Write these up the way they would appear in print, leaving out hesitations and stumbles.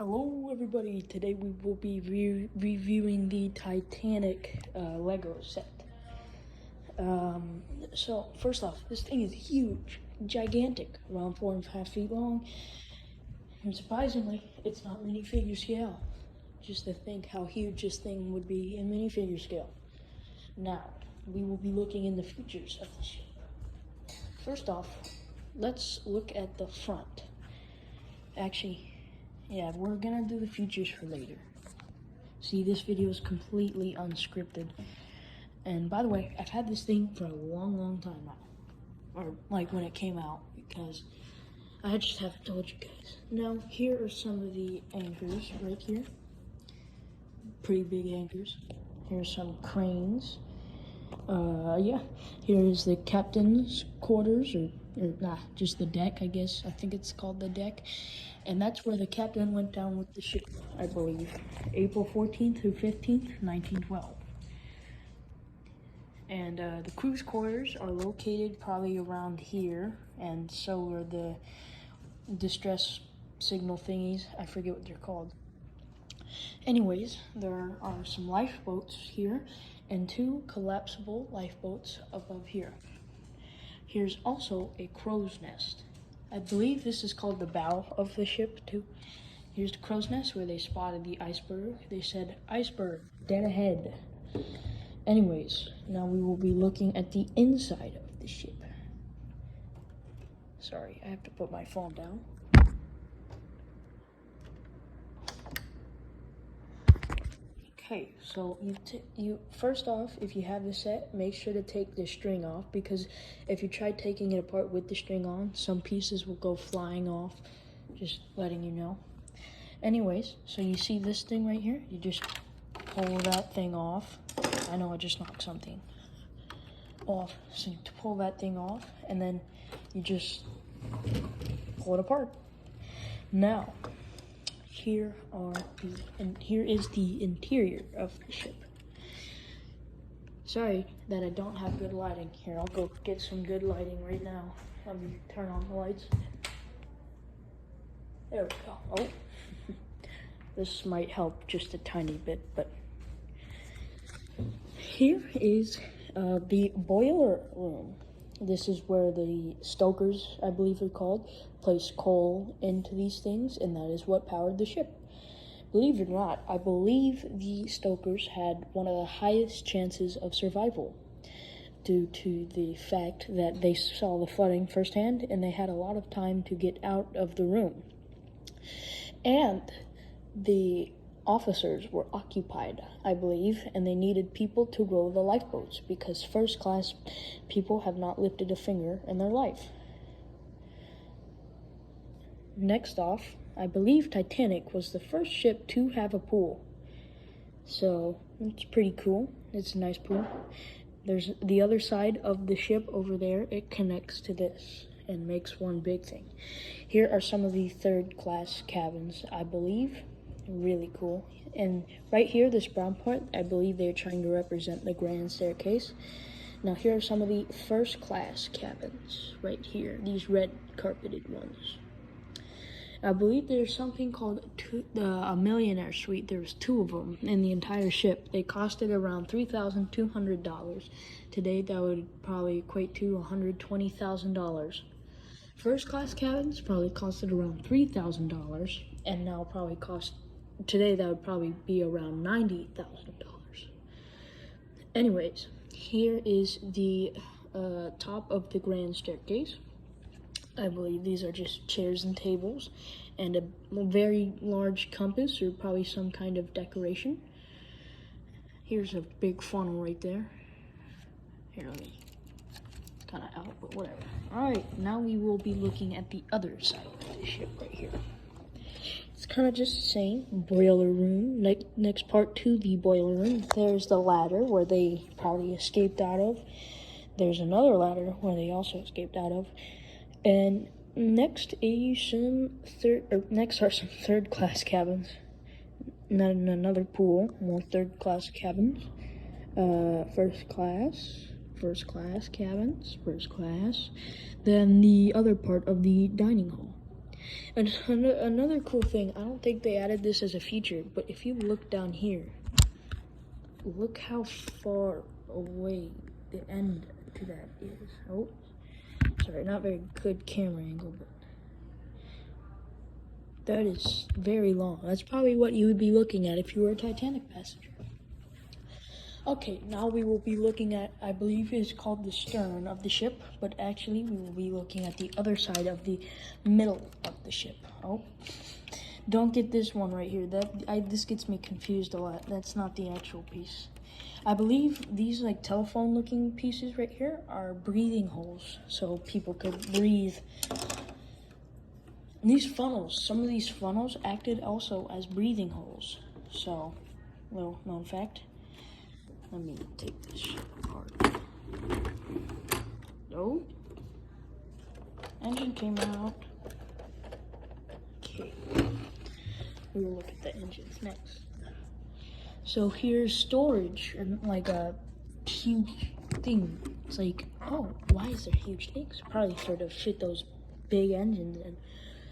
Hello everybody, today we will be reviewing the Titanic Lego set. So first off, this thing is huge, gigantic, around 4.5 feet long, and surprisingly, it's not minifigure scale. Just to think how huge this thing would be in minifigure scale. Now, we will be looking in the features of the ship. First off, let's look at the front. Actually, yeah, we're gonna do the features for later. See, this video is completely unscripted. And by the way, I've had this thing for a long time now. Or like when it came out, because I just haven't told you guys. Now, here are some of the anchors right here. Pretty big anchors. Here's some cranes. Yeah, here's the captain's quarters, or just the deck, I guess. I think it's called the deck. And that's where the captain went down with the ship, I believe. April 14th through 15th, 1912. And the crew's quarters are located probably around here, and so are the distress signal thingies. I forget what they're called. Anyways, there are some lifeboats here, and 2 collapsible lifeboats above here. Here's also a crow's nest. I believe this is called the bow of the ship too. Here's the crow's nest where they spotted the iceberg. They said, "Iceberg, dead ahead." Anyways, now we will be looking at the inside of the ship. Sorry, I have to put my phone down. Okay, so you first off, if you have the set, make sure to take the string off, because if you try taking it apart with the string on, some pieces will go flying off. Just letting you know. Anyways, so you see this thing right here? You just pull that thing off. I know I just knocked something off. So you pull that thing off, and then you just pull it apart. Now, here is the interior of the ship. Sorry that I don't have good lighting. Here, I'll go get some good lighting right now. Let me turn on the lights. There we go. Oh, this might help just a tiny bit, but here is the boiler room. This is where the stokers, I believe they're called, place coal into these things, and that is what powered the ship. Believe it or not, I believe the stokers had one of the highest chances of survival due to the fact that they saw the flooding firsthand, and they had a lot of time to get out of the room. And the officers were occupied, I believe, and they needed people to row the lifeboats, because first class people have not lifted a finger in their life. Next off, I believe Titanic was the first ship to have a pool. So it's pretty cool. It's a nice pool. There's the other side of the ship over there. It connects to this and makes one big thing. Here are some of the third class cabins, I believe. Really cool. And right here, this brown part, I believe they're trying to represent the grand staircase. Now here are some of the first class cabins right here, these red carpeted ones. I believe there's something called a millionaire suite. There's 2 of them in the entire ship. They costed around $3,200. Today that would probably equate to $120,000. First class cabins probably costed around $3,000, and now probably today that would probably be around $90,000. Anyways, here is the top of the grand staircase. I believe these are just chairs and tables, and a very large compass, or probably some kind of decoration. Here's a big funnel right there. Here, let me, it's kind of out, but whatever. Alright, now we will be looking at the other side of the ship right here. It's kind of just the same. Boiler room. Next part to the boiler room. There's the ladder where they probably escaped out of. There's another ladder where they also escaped out of. And next are some third class cabins. Another pool. More third class cabins. First class cabins. First class. Then the other part of the dining hall. And another cool thing, I don't think they added this as a feature, but if you look down here, look how far away the end to that is. Oh, sorry, not very good camera angle, but that is very long. That's probably what you would be looking at if you were a Titanic passenger. Okay, now we will be looking at, I believe it's called the stern of the ship, but actually we will be looking at the other side of the middle of the ship. Oh, don't get this one right here. This gets me confused a lot. That's not the actual piece. I believe these like telephone looking pieces right here are breathing holes, so people could breathe. And these funnels, some of these funnels acted also as breathing holes. So, little known fact. Let me take this shit apart. Oh, engine came out. Okay, we will look at the engines next. So here's storage, and like a huge thing. It's like, oh, why is there huge things? Probably sort of fit those big engines in.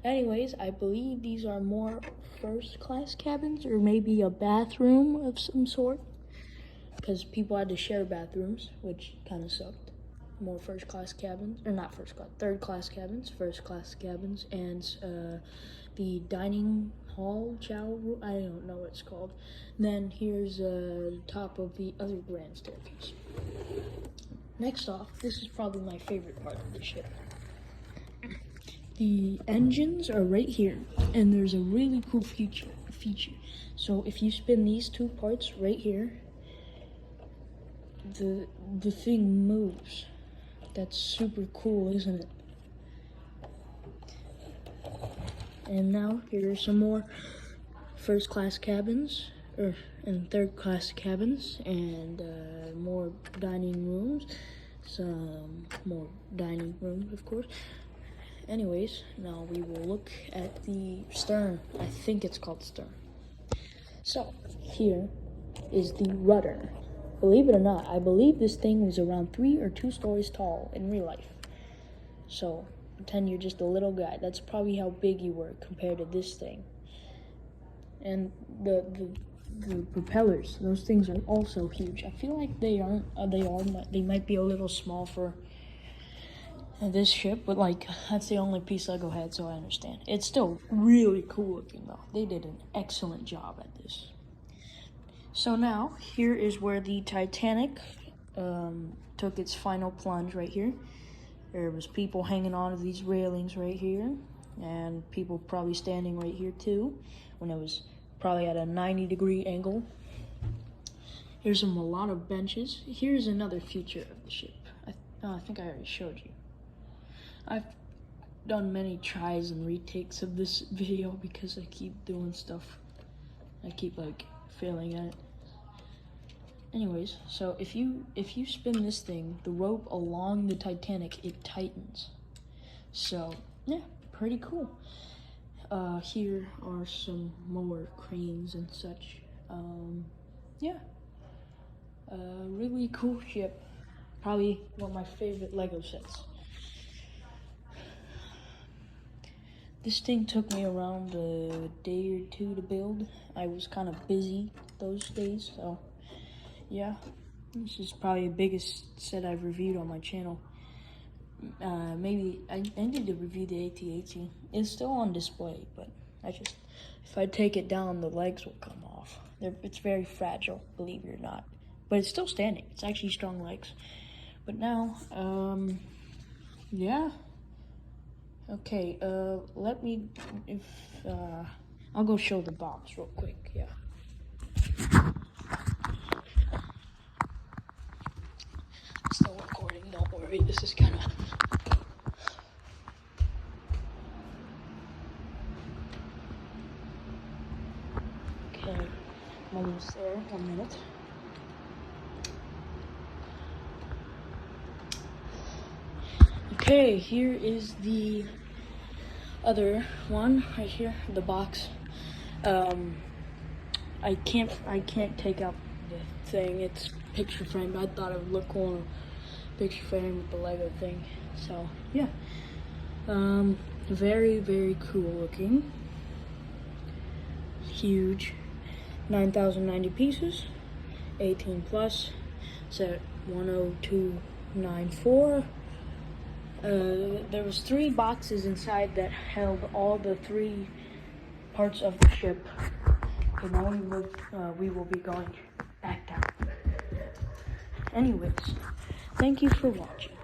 Anyways, I believe these are more first class cabins, or maybe a bathroom of some sort, because people had to share bathrooms, which kind of sucked. More first class cabins, or not first class, third class cabins, first class cabins, and the dining hall, chow room, I don't know what it's called. Then here's the top of the other grand staircase. Next off, this is probably my favorite part of the ship. The engines are right here, and there's a really cool feature. So if you spin these two parts right here, the thing moves. That's super cool, isn't it? And now here are some more first class cabins, and third class cabins, and more dining rooms. Some more dining rooms, of course. Anyways, now we will look at the stern. I think it's called stern. So here is the rudder. Believe it or not, I believe this thing was around 3 or 2 stories tall in real life. So pretend you're just a little guy. That's probably how big you were compared to this thing. And the propellers, those things are also huge. I feel like they might be a little small for this ship, but like that's the only piece Lego had, so I understand. It's still really cool looking though. They did an excellent job at this. So now here is where the Titanic took its final plunge right here. There was people hanging on to these railings right here, and people probably standing right here too, when it was probably at a 90-degree angle. Here's a lot of benches. Here's another feature of the ship. I think I already showed you. I've done many tries and retakes of this video because I keep doing stuff. I keep like failing at it. Anyways, so if you spin this thing, the rope along the Titanic, it tightens. So yeah, pretty cool. Here are some more cranes and such. Yeah, really cool ship. Probably one of my favorite Lego sets. This thing took me around a day or two to build. I was kind of busy those days, so yeah. This is probably the biggest set I've reviewed on my channel. Maybe I need to review the AT-AT. It's still on display, but if I take it down, the legs will come off. It's very fragile, believe it or not. But it's still standing. It's actually strong legs. But now, yeah. Okay, I'll go show the box real quick, yeah. Still recording, don't worry, this is kind of... Okay, I'm almost there, 1 minute. Okay, here is the other one right here, the box. I can't take out the thing. It's picture framed. I thought it would look cool, picture frame with the Lego thing. So yeah, Very, very cool looking. Huge. 9,090 pieces. 18 plus. It's at 10294. There was 3 boxes inside that held all the 3 parts of the ship. And now we will be going back down. Anyways, thank you for watching.